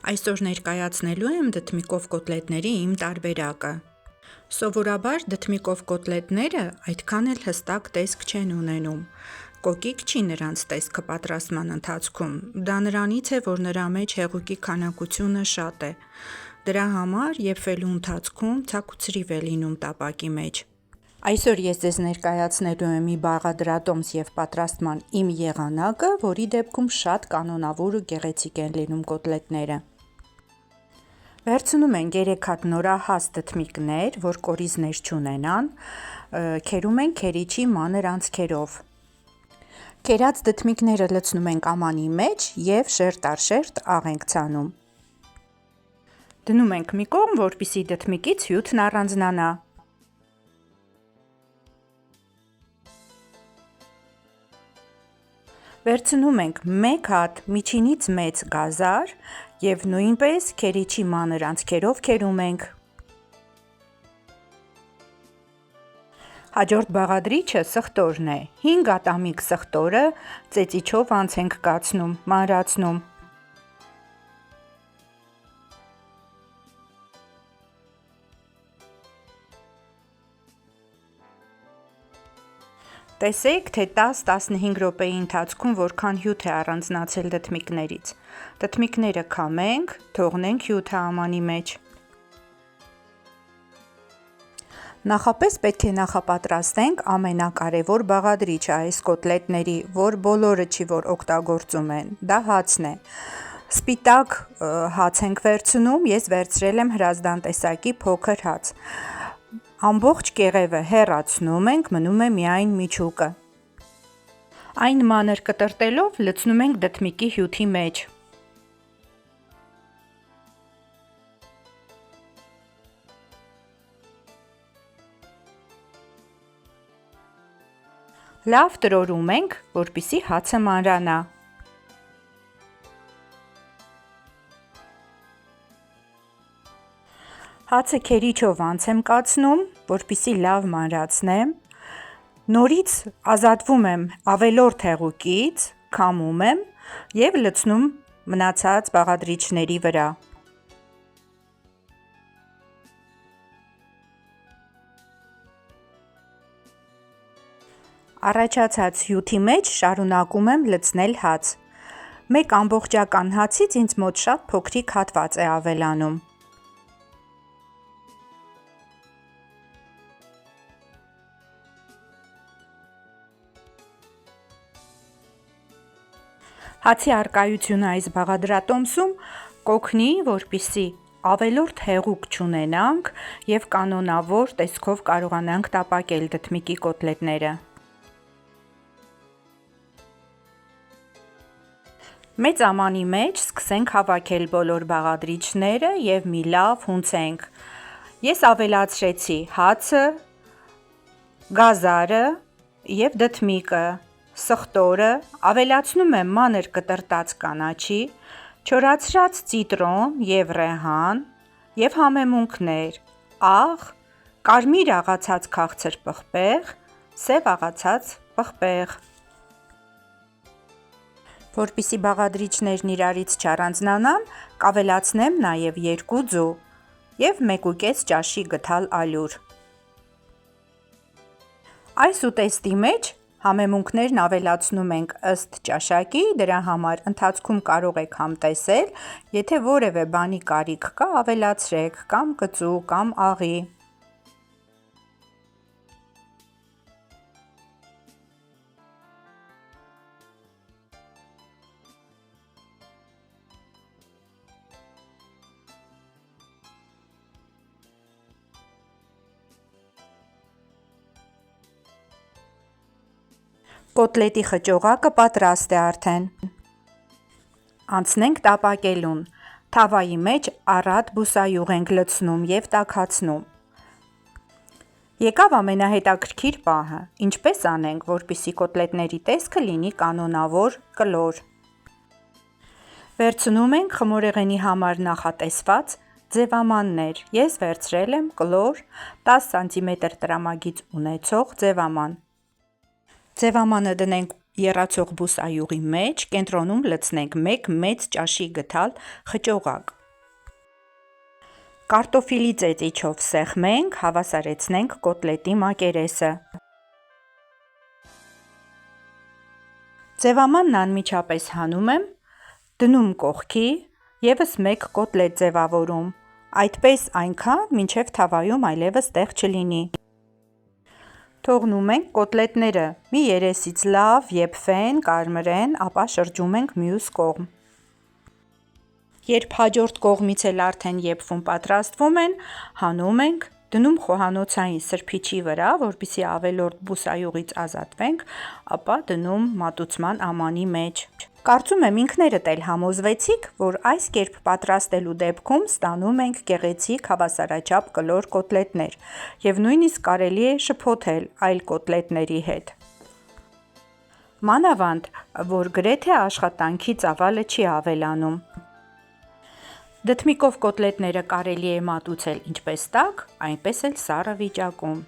Այսօր ներկայացնելու եմ դդմիկով կոտլետների իմ տարբերակը։ Սովորաբար դդմիկով կոտլետները այդքան էլ հստակ տեսք չեն ունենում։ Կոկիկ չի նրանց տեսքը պատրաստման ընթացքում, դա նրանից է, որ նրա մեջ հեղուկի քանակությունը շատ է։ Դրա համար եփվելու ընթացքում ցաքուցրիվ է լինում տապակի մեջ։ Այսօր ես ձեզ ներկայացնելու եմ մի բաղադրատոմս և պատրաստման իմ եղանակը, որի դեպքում շատ կանոնավոր ու գեղեցիկ են լինում կոտլետները։ Վերցնում ենք 3 հատ նորահաս դդմիկներ, որ կորիզներ չունենան, քերում ենք քերիչի մանր անցքերով։ Քերած դդմիկները լցնում ենք ամանի մեջ և շերտ առ շերտ աղ ենք ցանում։ Դնում ենք մի կողմ, որպեսզի դդմիկից հյութն առանձնանա։ Վերցնում ենք 1 հատ միջինից մեծ գազար և նույնպես քերիչի մանր անցքերով քերում ենք։ Հաջորդ բաղադրիչը սխտորն է։ 5 ատամիկ սխտորը ծեծիչով անց ենք կացնում, մանրացնում։ Տեսեք, թե 10-15 րոպեի ընթացքում որքան հյութ է առանձնացել դդմիկներից։ Դդմիկները քամենք, թողնենք հյութը ամանի մեջ։ Նախապես պետք է նախապատրաստենք ամենակարևոր բաղադրիչը այս կոտլետների, որ բոլորը չի որ օգտագործում են, դա հացն է։ Սպիտակ հաց ենք վերցնում, ես վերցրել եմ հրազդան տեսակի փոքր հաց։ Ամբողջ կեղևը հեռացնում ենք, մնում է միայն միջուկը։ Այն մանր կտրտելով լցնում ենք դդմիկի հյութի մեջ։ Լավ տրորում ենք, որպեսզի հացը մանրանա։ Հացը քերիչով անց եմ կացնում, որպեսզի լավ մանրացնեմ։ Նորից ազատվում եմ ավելորդ հեղուկից, քամում եմ և լցնում մնացած բաղադրիչների վրա։ Առաջացած հյութի մեջ շարունակում եմ լցնել հաց։ Մեկ ամբողջական հացից ինձ մոտ շատ փոքրիկ հատված է ավելանում։ Հացի առկայությունը այս բաղադրատոմսում կօգնի, որպեսզի ավելորդ հեղուկ չունենանք և կանոնավոր տեսքով կարողանանք տապակել դդմիկի կոտլետները։ Մեծ ամանի մեջ սկսենք հավաքել բոլոր բաղադրիչները և մի լավ հունցենք։ Ես ավելացրեցի հացը, գազարը և դդմիկը, սխտորը, ավելացնում եմ մանր կտրտած կանաչի, չորացրած ծիտրոն և ռեհան և համեմունքներ՝ աղ, կարմիր աղացած քաղցր պղպեղ, սև աղացած պղպեղ։ Որպեսզի բաղադրիչներն իրարից չառանձնանան, կավելացնեմ նաև 2 ձու և 1,5 ճաշի գդալ ալյուր։ Այս ուտեստի մեջ համեմունքներն ավելացնում ենք ըստ ճաշակի, դրա համար ընթացքում կարող եք համտեսել, եթե որևէ բանի կարիք կա ավելացրեք, կամ կծու, կամ աղի։ Կոտլետի խճողակը պատրաստ է արդեն։ Անցնենք տապակելուն։ Թավայի մեջ առատ բուսայուղ ենք լցնում և տաքացնում։ Եկավ ամենահետաքրքիր պահը՝ ինչպես անենք, որպեսզի կոտլետների տեսքը լինի կանոնավոր կլոր։ Վերցնում ենք խմորեղենի համար նախատեսված ձևամաններ։ Ես վերցրել եմ կլոր 10 սմ տրամագիծ ունեցող ձևաման։ Ձևամանը դնենք եռացող բուսայուղի մեջ կենտրոնում լցնենք 1 մեծ ճաշի գդալ խճողակ։ Կարտոֆիլի ծեծիչով սեղմենք, հավասարեցնենք կոտլետի մակերեսը։ Ձևամանն անմիջապես հանում եմ, դնում կողքի, ևս 1 կոտլետ ձևավորում, այդպես այնքան, մինչև թավայում այլևս տեղ չլինի։ Թողնում ենք կոտլետները մի երեսից լավ եփվեն, կարմրեն, ապա շրջում ենք մյուս կողմ։ Երբ հաջորդ կողմից էլ արդեն եփվում պատրաստվում են, հանում ենք, դնում խոհանոցային սրբիչի վրա, որպեսզի ավելորդ բուսայուղից ազատվենք, ապա դնում մատուցման ամանի մեջ։ Կարծում եմ ինքներդ էլ համոզվեցիք, որ այս կերպ պատրաստելու դեպքում ստանում ենք գեղեցիկ հավասարաչափ կլոր կոտլետներ, և նույնիսկ կարելի է շփոթել այլ կոտլետների հետ։ Մանավանդ, որ գրեթե աշխատանքի ծավալը չի ավելանում։ Դդմիկով կոտլետները կարելի է մատուցել ինչպես տաք, այնպես էլ սառը վիճակում։